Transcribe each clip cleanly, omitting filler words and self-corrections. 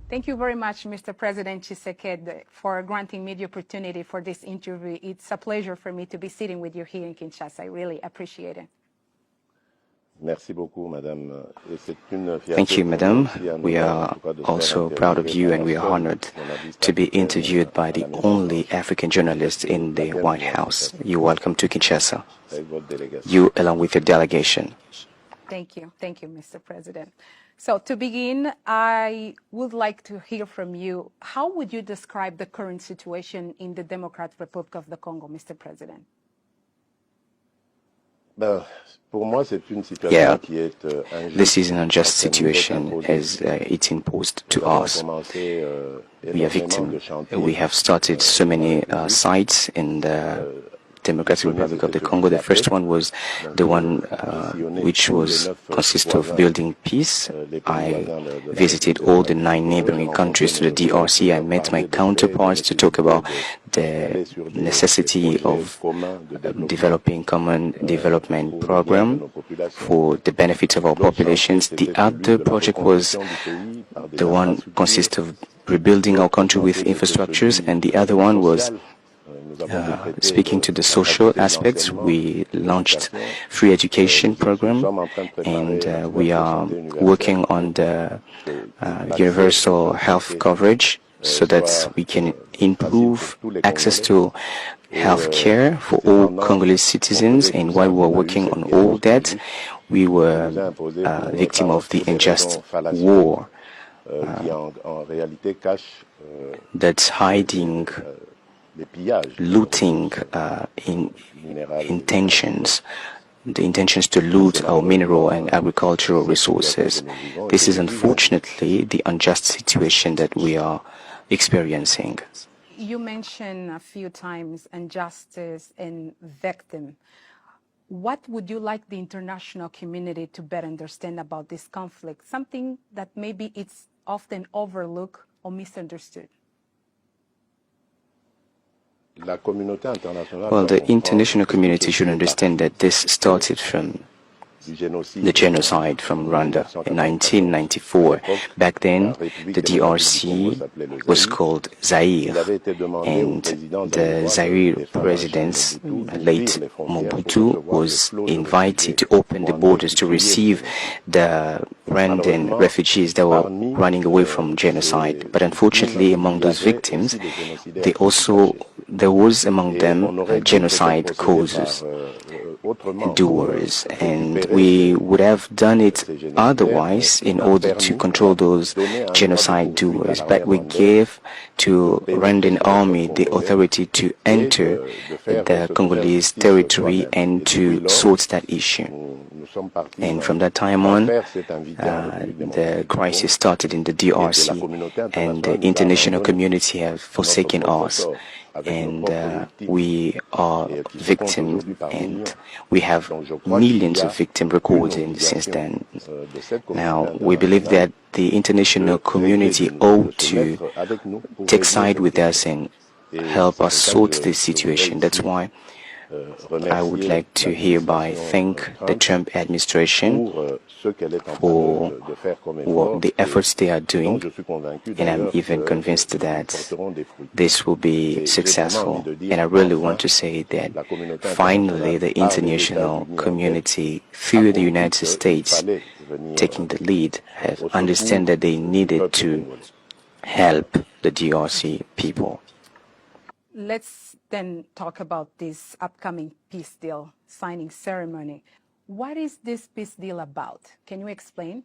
Thank you very much, Mr. President Tshisekedi, for granting me the opportunity for this interview. It's a pleasure for me to be sitting with you here in Kinshasa. I really appreciate it. Thank you, Madam. We are also proud of you, and we are honored to be interviewed by the only African journalist in the White House. You're welcome to Kinshasa. You along with your delegation. Thank you. Thank you, Mr. President. So to begin, I would like to hear from you. How would you describe the current situation in the Democratic Republic of the Congo, Mr. President? Yeah, this is an unjust situation as it's imposed to us. We are victims. We have started so many sites in the Democratic Republic of the Congo. The first one was the one which was consist of building peace. I visited all the 9 neighboring countries to the DRC. I met my counterparts to talk about the necessity of developing common development program for the benefit of our populations. The other project was the one consist of rebuilding our country with infrastructures, and the other one was speaking to the social aspects. We launched free education program, and we are working on the universal health coverage so that we can improve access to health care for all Congolese citizens. And while we were working on all that, we were victim of the unjust war that's hiding looting intentions, the intentions to loot our mineral and agricultural resources. This is unfortunately the unjust situation that we are experiencing. You mentioned a few times injustice and victim. What would you like the international community to better understand about this conflict? Something that maybe it's often overlooked or misunderstood. Well, the international community should understand that this started from the genocide from Rwanda in 1994. Back then, the DRC was called Zaire, and the Zaire president, late Mobutu, was invited to open the borders to receive the Rwandan refugees that were running away from genocide. But unfortunately, among those victims, there was among them genocide causes, doers, and we would have done it otherwise in order to control those genocide doers. But we gave to Rwandan army the authority to enter the Congolese territory and to sort that issue. And from that time on, the crisis started in the DRC, and the international community have forsaken us. And we are victims, and we have millions of victims recorded since then. Now, we believe that the international community ought to take side with us and help us sort this situation. That's why I would like to hereby thank the Trump administration for the efforts they are doing, and I'm even convinced that this will be successful. And I really want to say that finally the international community, through the United States taking the lead, have understood that they needed to help the DRC people. Let's then talk about this upcoming peace deal signing ceremony. What is this peace deal about? Can you explain?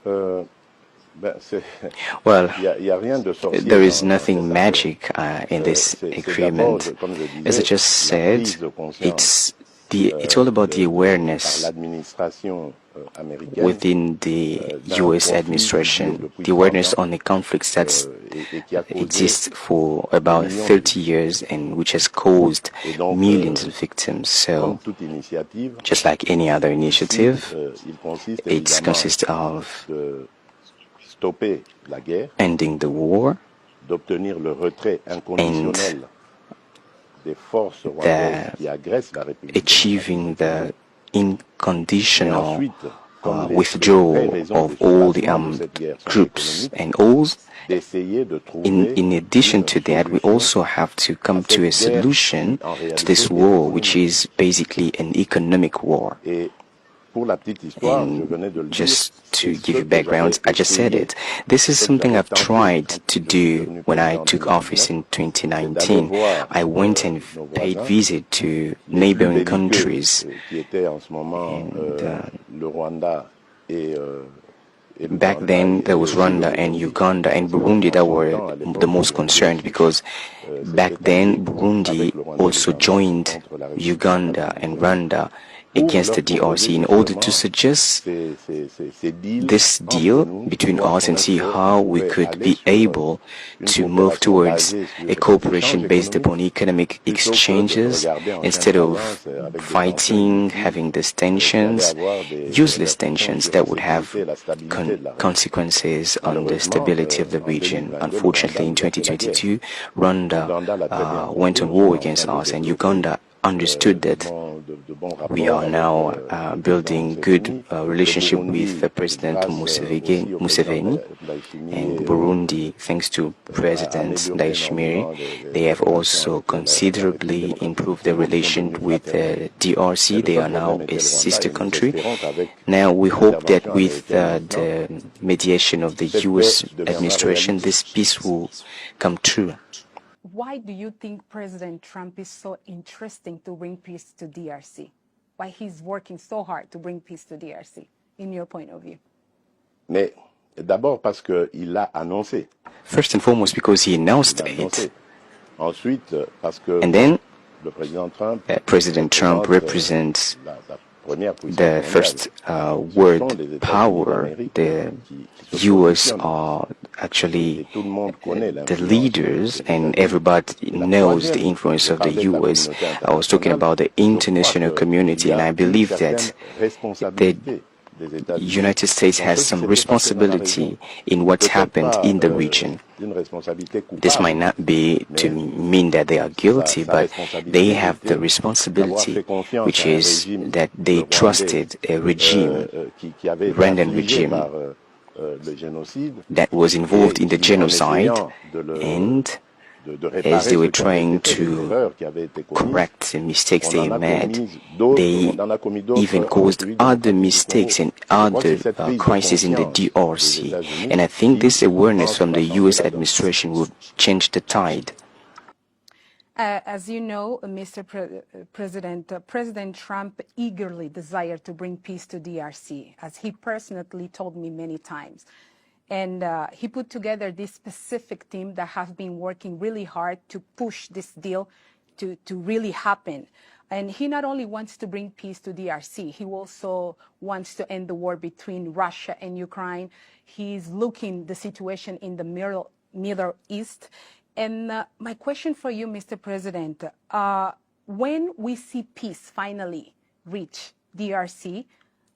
Well, there is nothing magic in this agreement. As I just said, it's all about the awareness within the U.S. administration, the awareness on the conflicts that exist for about 30 years and which has caused millions of victims. So, just like any other initiative, it consists of ending the war and achieving the unconditional withdrawal of all the armed groups and all. In addition to that, we also have to come to a solution to this war, which is basically an economic war. And just to give you background, I just said it. This is something I've tried to do when I took office in 2019. I went and paid visit to neighboring countries. Back then, there was Rwanda and Uganda and Burundi that were the most concerned, because back then Burundi also joined Uganda and Rwanda against the DRC in order to suggest this deal between us and see how we could be able to move towards a cooperation based upon economic exchanges instead of fighting, having these tensions, useless tensions that would have consequences on the stability of the region. Unfortunately, in 2022, Rwanda went on war against us, and Uganda understood that we are now building good relationship with President Museveni, and Burundi, thanks to President Ndayishimiye, they have also considerably improved their relation with the DRC. They are now a sister country. Now we hope that with the mediation of the U.S. administration, this peace will come true. Why do you think President Trump is so interesting to bring peace to DRC? Why he's working so hard to bring peace to DRC, in your point of view? Mais d'abord parce qu'il l'a annoncé. First and foremost, because he announced it. Ensuite, parce que and then, le président Trump, President Trump represents the first world power. The U.S. are actually the leaders, and everybody knows the influence of the U.S. I was talking about the international community, and I believe that the United States has some responsibility in what's happened in the region. This might not be to mean that they are guilty, but they have the responsibility, which is that they trusted a regime, Rwandan regime, that was involved in the genocide, and as they were trying to correct the mistakes they made, they even caused other mistakes and other crises in the DRC. And I think this awareness from the U.S. administration will change the tide. As you know, Mr. President Trump eagerly desired to bring peace to DRC, as he personally told me many times. And he put together this specific team that has been working really hard to push this deal to really happen. And he not only wants to bring peace to DRC, he also wants to end the war between Russia and Ukraine. He's looking the situation in the Middle East. And my question for you, Mr. President, when we see peace finally reach DRC,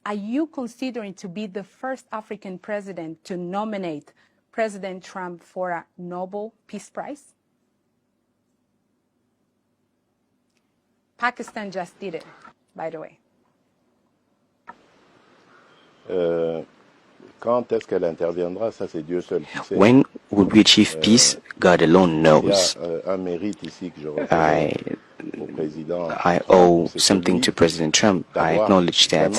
are you considering to be the first African president to nominate President Trump for a Nobel Peace Prize? Pakistan just did it, by the way. Quand est-ce qu'elle interviendra, ça c'est Dieu seul qui sait. When will we achieve peace? God alone knows. I owe something to President Trump. I acknowledge that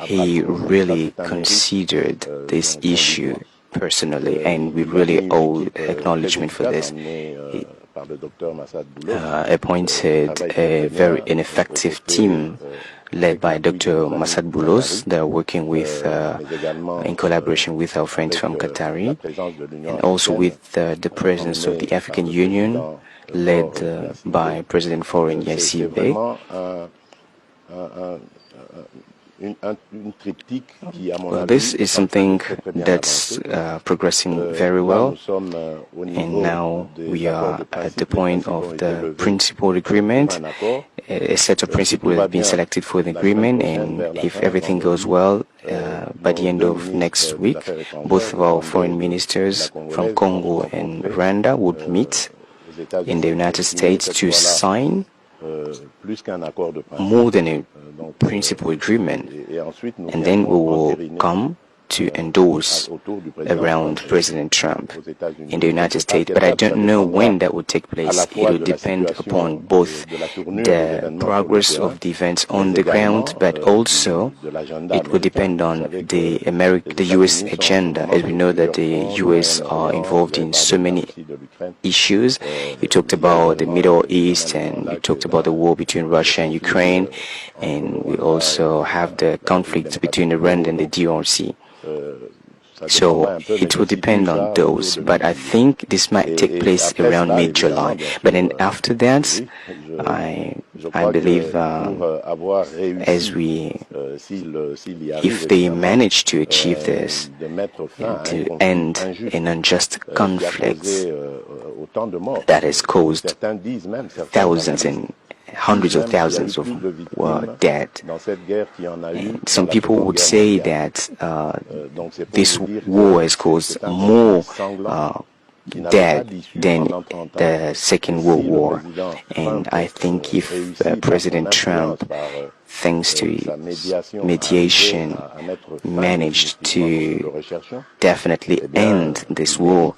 he really considered this issue personally, and we really owe acknowledgement for this. He appointed a very ineffective team led by Dr. Massad Boulos. They are working with, in collaboration with our friends from Qatari, and also with the presence of the African Union, led by President Faure Gnassingbé. Well, this is something that's progressing very well, and now we are at the point of the principal agreement. A set of principles have been selected for the agreement, and if everything goes well, by the end of next week, both of our foreign ministers from Congo and Rwanda would meet in the United States to sign more than a principal agreement, and then we will come to endorse around President Trump in the United States. But I don't know when that will take place. It will depend upon both the progress of the events on the ground, but also it will depend on the U.S. agenda. As we know that the U.S. are involved in so many issues. You talked about the Middle East, and you talked about the war between Russia and Ukraine, and we also have the conflict between Rwanda and the DRC. So it will depend on those, but I think this might take place around mid-July. But then after that, I believe if they manage to achieve this, to end an unjust conflict that has caused thousands and hundreds of thousands of were dead. And some people would say that this war has caused more dead than the Second World War. And I think if President Trump, thanks to mediation, managed to definitely end this war,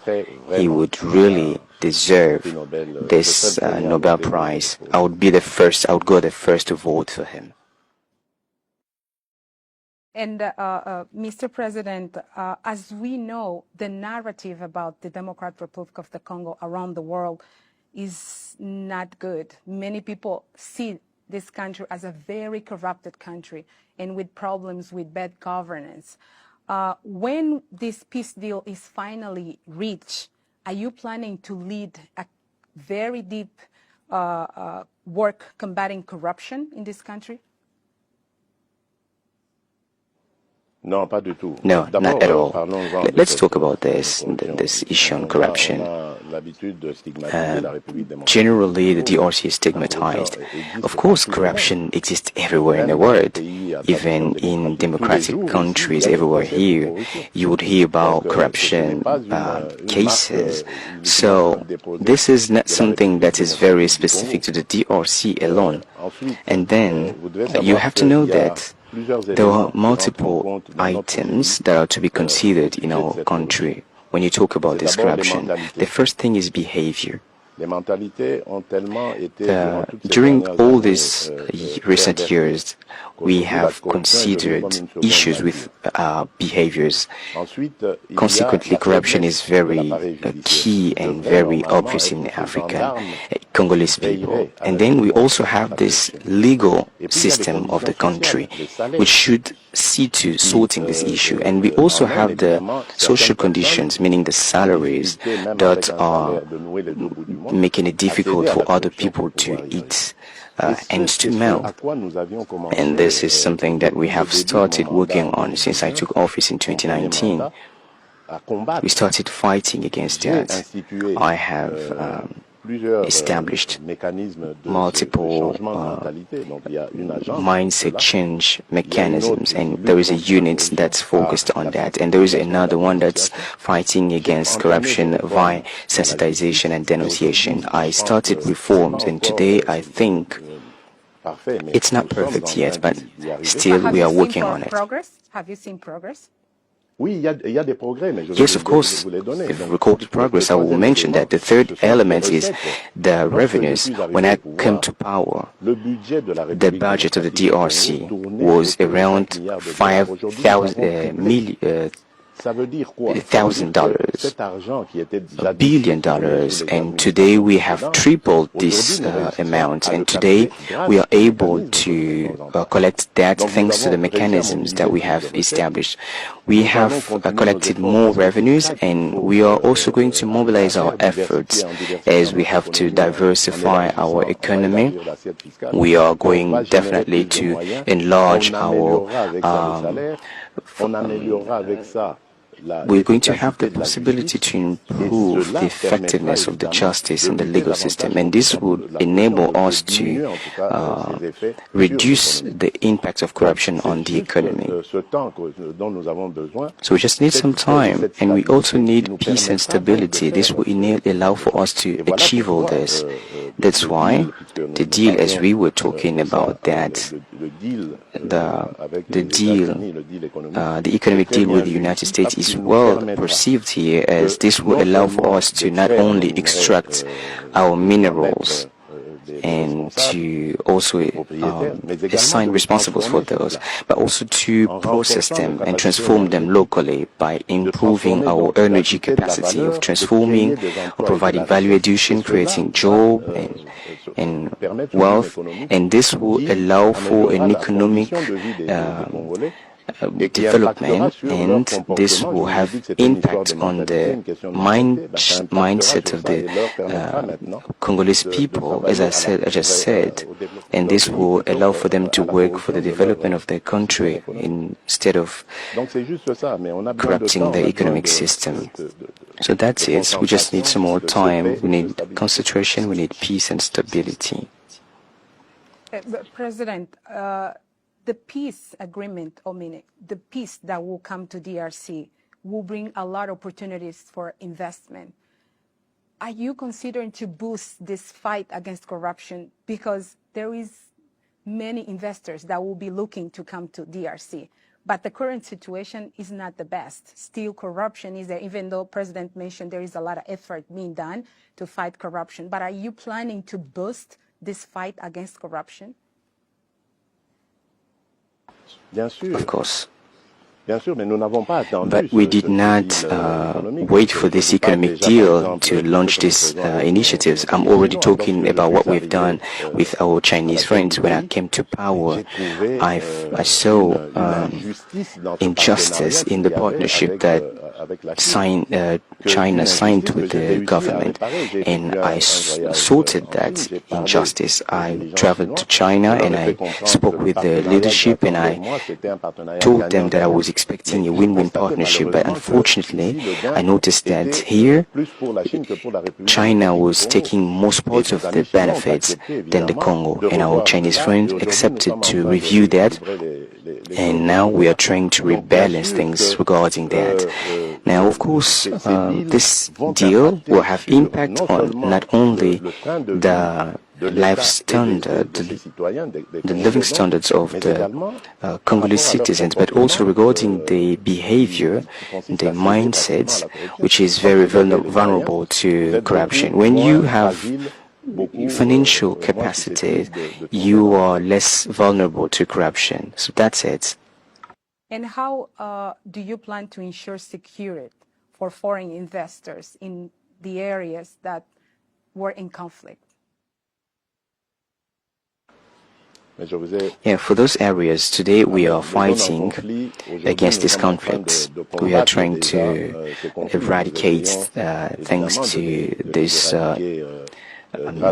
he would really deserve this Nobel Prize. I would go the first to vote for him. And Mr. President, as we know, the narrative about the Democratic Republic of the Congo around the world is not good. Many people see this country as a very corrupted country and with problems with bad governance. When this peace deal is finally reached, are you planning to lead a very deep work combating corruption in this country? No, not at all. Let's talk about this issue on corruption. Generally, the DRC is stigmatized. Of course, corruption exists everywhere in the world. Even in democratic countries everywhere here, you would hear about corruption cases. So this is not something that is very specific to the DRC alone. And then you have to know that there are multiple items that are to be considered in our country when you talk about this corruption. The first thing is behavior. During all these recent years, we have considered issues with behaviors. Consequently, corruption is very key and very obvious in African Congolese people. And then we also have this legal system of the country, which should see to sorting this issue. And we also have the social conditions, meaning the salaries that are making it difficult for other people to eat and to mouth. And this is something that we have started working on since I took office in 2019. We started fighting against that. I have established multiple mindset change mechanisms, and there is a unit that's focused on that, and there is another one that's fighting against corruption via sensitization and denunciation. I started reforms, and today I think it's not perfect yet, but still we are working on it. Have you seen progress? Yes, of course, if recorded progress. I will mention that the third element is the revenues. When I came to power, the budget of the DRC was around $1 billion, and today we have tripled this amount, and today we are able to collect that thanks to the mechanisms that we have established. We have collected more revenues, and we are also going to mobilize our efforts as we have to diversify our economy. We are going definitely to enlarge our we're going to have the possibility to improve the effectiveness of the justice and the legal system, and this would enable us to reduce the impact of corruption on the economy. So we just need some time, and we also need peace and stability. This will allow for us to achieve all this. That's why the deal, as we were talking about that, the economic deal with the United States is well perceived here, as this will allow for us to not only extract our minerals and to also assign responsibles for those, but also to process them and transform them locally by improving our energy capacity of transforming or providing value addition, creating job and wealth, and this will allow for an economic development, and this will have impact on the mindset of the Congolese people, as I just said, and this will allow for them to work for the development of their country instead of corrupting the economic system. So that's it. We just need some more time. We need concentration. We need peace and stability. President, the peace agreement, the peace that will come to DRC will bring a lot of opportunities for investment. Are you considering to boost this fight against corruption? Because there is many investors that will be looking to come to DRC. But the current situation is not the best. Still, corruption is there, even though President mentioned there is a lot of effort being done to fight corruption. But are you planning to boost this fight against corruption? Of course. But we did not wait for this economic deal to launch these initiatives. I'm already talking about what we've done with our Chinese friends. When I came to power, I saw injustice in the partnership that China signed with the government, and I sorted that injustice. I traveled to China and I spoke with the leadership, and I told them that I was expecting a win-win partnership, but unfortunately I noticed that here China was taking most parts of the benefits than the Congo, and our Chinese friend accepted to review that, and now we are trying to rebalance things regarding that. Now, of course, this deal will have impact on not only the life standard, the living standards of the Congolese citizens, but also regarding the behavior, the mindsets, which is very vulnerable to corruption. When you have financial capacity, you are less vulnerable to corruption. So that's it. And how do you plan to ensure security for foreign investors in the areas that were in conflict? Yeah, for those areas, today we are fighting against these conflicts. We are trying to eradicate thanks to this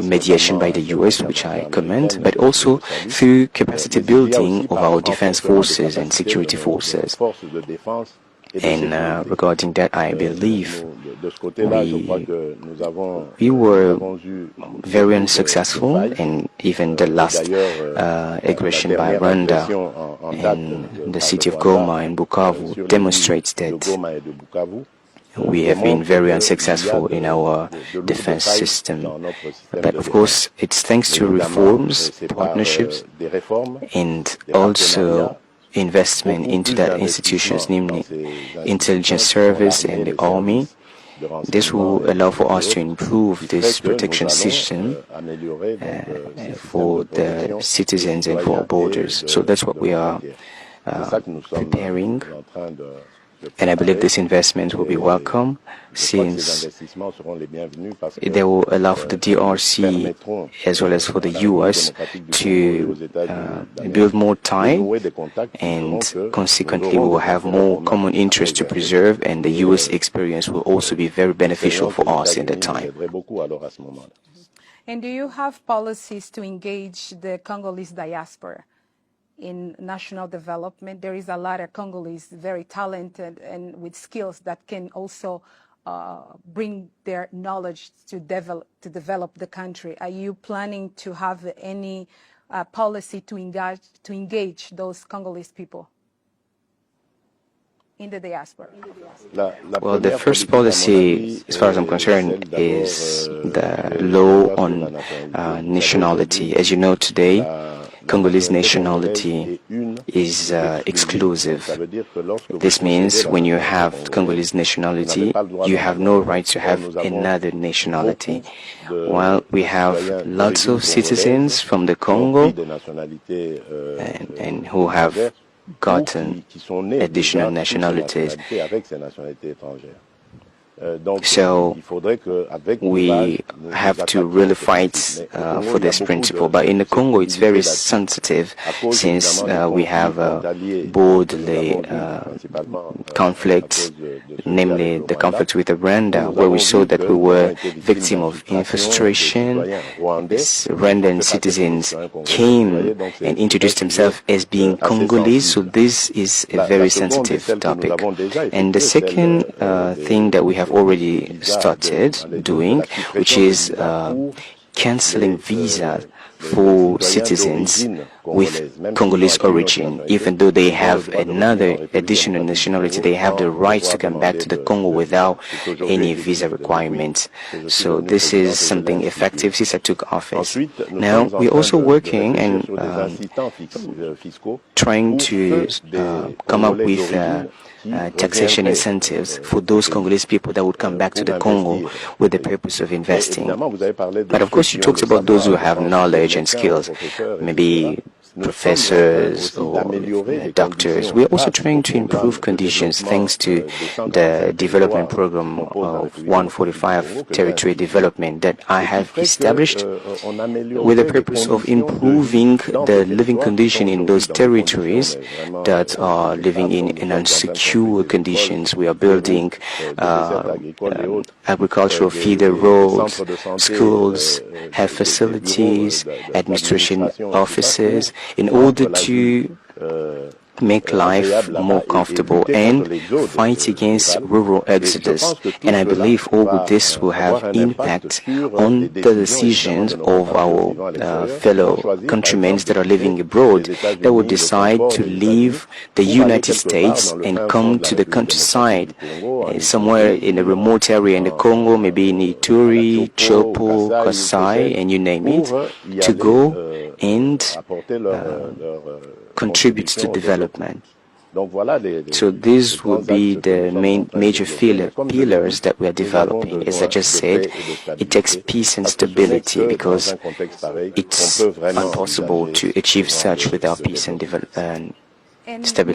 mediation by the US, which I commend, but also through capacity building of our defense forces and security forces. And regarding that, I believe we were very unsuccessful, and even the last aggression by Rwanda in the city of Goma and Bukavu demonstrates that we have been very unsuccessful in our defense system. But of course, it's thanks to reforms, partnerships, and also investment into that institutions, namely intelligence service and the army. This will allow for us to improve this protection system for the citizens and for our borders. So that's what we are preparing. And I believe this investment will be welcome, since they will allow for the DRC as well as for the US to build more ties, and consequently we will have more common interests to preserve, and the US experience will also be very beneficial for us in that time. And do you have policies to engage the Congolese diaspora in national development? There is a lot of Congolese very talented and with skills that can also bring their knowledge to develop the country. Are you planning to have any policy to engage those Congolese people? in the diaspora? Well, the first policy, as far as I'm concerned, is the law on nationality. As you know, today, Congolese nationality is exclusive. This means when you have Congolese nationality, you have no right to have another nationality. While we have lots of citizens from the Congo and who have gotten additional nationalities. So we have to really fight for this principle. But in the Congo, it's very sensitive since we have borderly conflicts, namely the conflict with Rwanda, where we saw that we were victim of infiltration. Rwandan citizens came and introduced themselves as being Congolese, so this is a very sensitive topic. And the second thing that we have already started doing, which is cancelling visas for citizens with Congolese origin. Even though they have another additional nationality, they have the right to come back to the Congo without any visa requirements. So this is something effective since I took office. Now, we're also working and trying to come up with taxation incentives for those Congolese people that would come back to the Congo with the purpose of investing. But of course, you talked about those who have knowledge and skills, maybe professors or doctors. We're also trying to improve conditions thanks to the development program of 145 territory development that I have established with the purpose of improving the living condition in those territories that are living in unsecure conditions. We are building agricultural feeder roads, schools, health facilities, administration offices, in order to make life more comfortable and fight against rural exodus. And I believe all of this will have impact on the decisions of our fellow countrymen that are living abroad that will decide to leave the United States and come to the countryside, somewhere in a remote area in the Congo, maybe in Ituri, Chopo, Kasai, and you name it, to go and contributes to development. So these will be the main major pillars that we are developing. As I just said, it takes peace and stability because it's impossible to achieve such without peace and stability.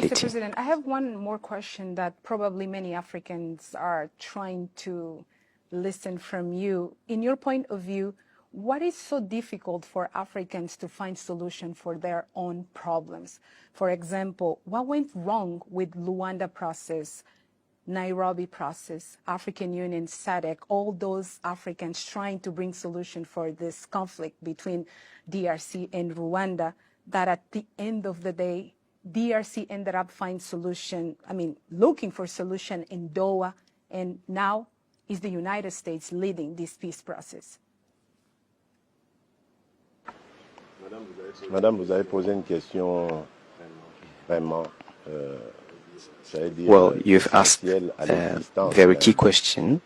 Mr. President, I have one more question that probably many Africans are trying to listen from you. In your point of view, what is so difficult for Africans to find solution for their own problems? For example, what went wrong with Rwanda process, Nairobi process, African Union, SADC, all those Africans trying to bring solution for this conflict between DRC and Rwanda, that at the end of the day, DRC ended up looking for solution in Doha, and now is the United States leading this peace process? Madame, vous avez posé une question vraiment, well, you've asked a very key question,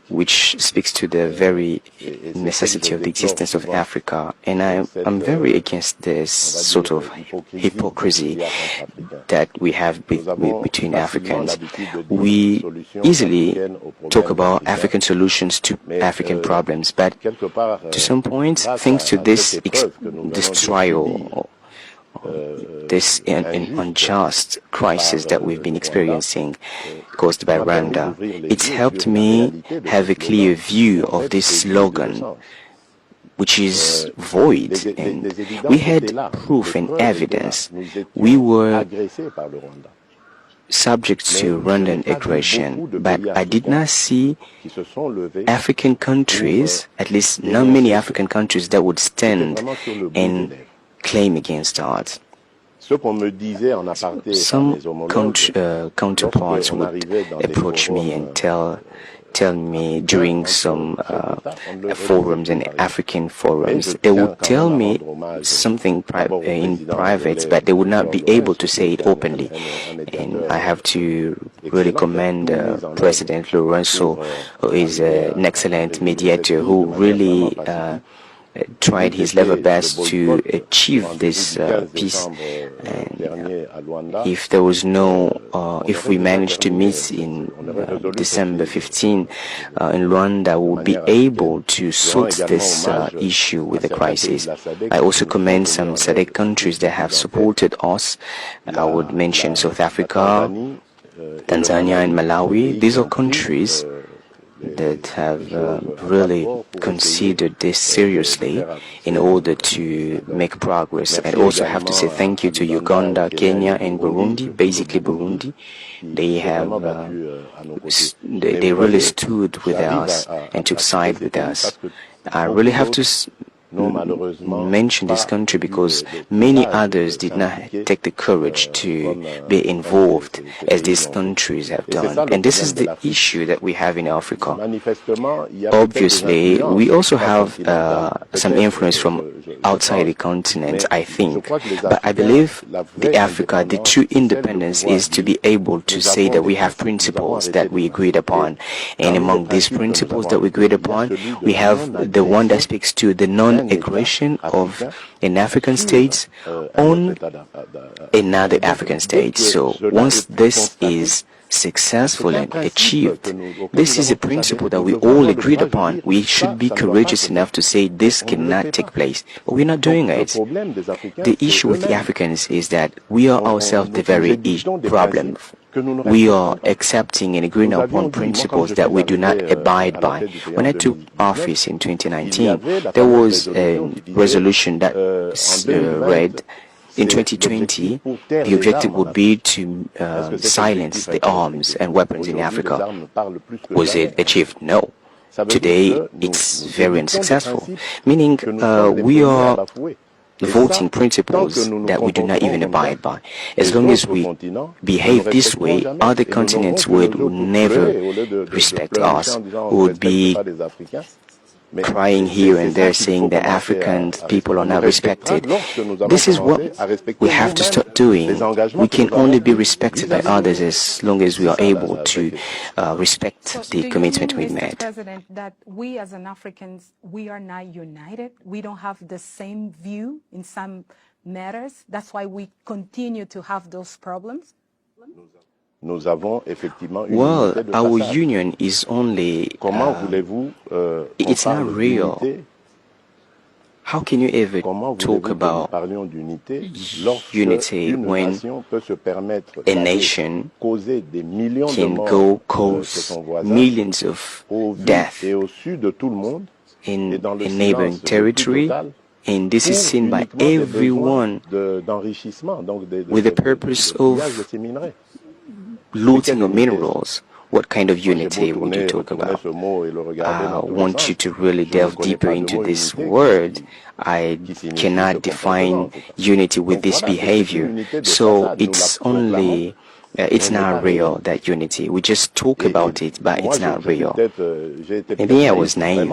which speaks to the very necessity of the existence of Africa. And I'm very against this sort of hypocrisy that we have between Africans. We easily talk about African solutions to African problems, but to some point, thanks to this trial, this unjust crisis that we've been experiencing caused by Rwanda, it's helped me have a clear view of this slogan, which is void. And we had proof and evidence. We were subject to Rwandan aggression, but I did not see African countries, at least not many African countries, that would stand and claim against us. Some counterparts would approach me and tell tell me during some forums and African forums, they would tell me something in private, but they would not be able to say it openly. And I have to really commend President Lorenzo, who is an excellent mediator, who really tried his level best to achieve this peace. And if there was if we managed to meet in December 15 in Rwanda, we would be able to sort this issue with the crisis. I also commend some SADC countries that have supported us. I would mention South Africa, Tanzania, and Malawi. These are countries that have really considered this seriously in order to make progress. And also have to say thank you to Uganda, Kenya, and Burundi, basically Burundi. They have they really stood with us and took side with us. I really have to mention this country because many others did not take the courage to be involved as these countries have done. And this is the issue that we have in Africa. Obviously, we also have some influence from outside the continent, I think. But I believe the true independence is to be able to say that we have principles that we agreed upon. And among these principles that we agreed upon, we have the one that speaks to the non-aggression of an African state on another African state. So once this is successful and achieved, this is a principle that we all agreed upon. We should be courageous enough to say this cannot take place, but we're not doing it. The issue with the Africans is that we are ourselves the very problem. We are accepting and agreeing upon principles that we do not abide by. When I took office in 2019, there was a resolution that read, in 2020, the objective would be to silence the arms and weapons in Africa. Was it achieved? No. Today, it's very unsuccessful, meaning we are voting principles that we do not even abide by. As long as we behave this way, other continents would never respect us, would be crying here and there saying that African people are not respected. This is what we have to start doing. We can only be respected by others as long as we are able to respect the commitment we made. President, that we as an Africans, we are not united. We don't have the same view in some matters. That's why we continue to have those problems. Well, our union is only, it's not real. How can you ever talk about unity when a nation can go cause millions of deaths in a neighboring territory? And this is seen by everyone with the purpose of looting of minerals. What kind of unity would you talk about? I want you to really delve deeper into this word. I cannot define unity with this behavior. So it's only, it's not real, that unity. We just talk about it, but it's not real. Maybe I was naive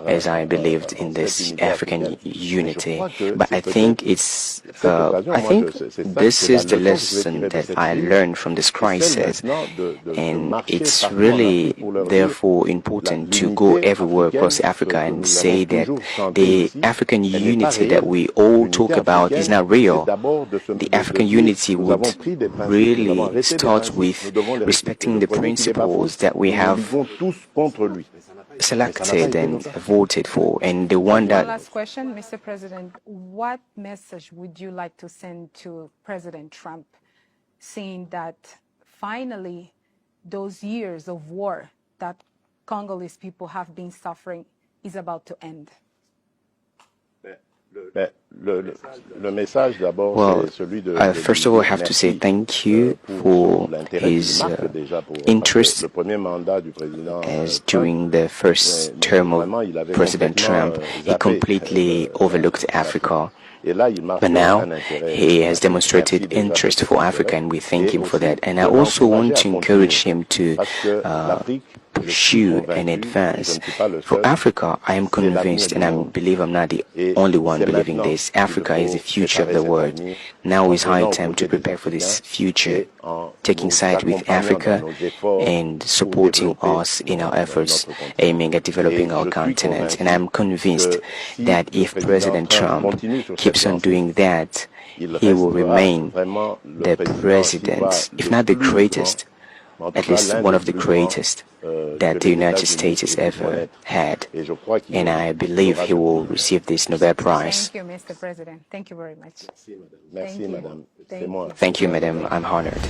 as I believed in this African unity, but I think it's, I think this is the lesson that I learned from this crisis, and it's really therefore important to go everywhere across Africa and say that the African unity that we all talk about is not real. The African unity would really start with respecting the principles that we have selected and voted for, and the one that... Last question, Mr. President, what message would you like to send to President Trump, saying that finally those years of war that Congolese people have been suffering is about to end? Well, first of all, I have to say thank you for his interest, as during the first term of President Trump, he completely overlooked Africa. But now he has demonstrated interest for Africa, and we thank him for that. And I also want to encourage him to pursue and advance. For Africa, I am convinced, and I believe I'm not the only one believing this, Africa is the future of the world. Now is high time to prepare for this future, taking side with Africa and supporting us in our efforts aiming at developing our continent. And I'm convinced that if President Trump keeps on doing that, he will remain the president, if not the greatest, at least one of the greatest that the United States has ever had. And I believe he will receive this Nobel Prize. Thank you, Mr. President. Thank you very much. Merci, madame. Thank you, Thank you, madam. I'm honored.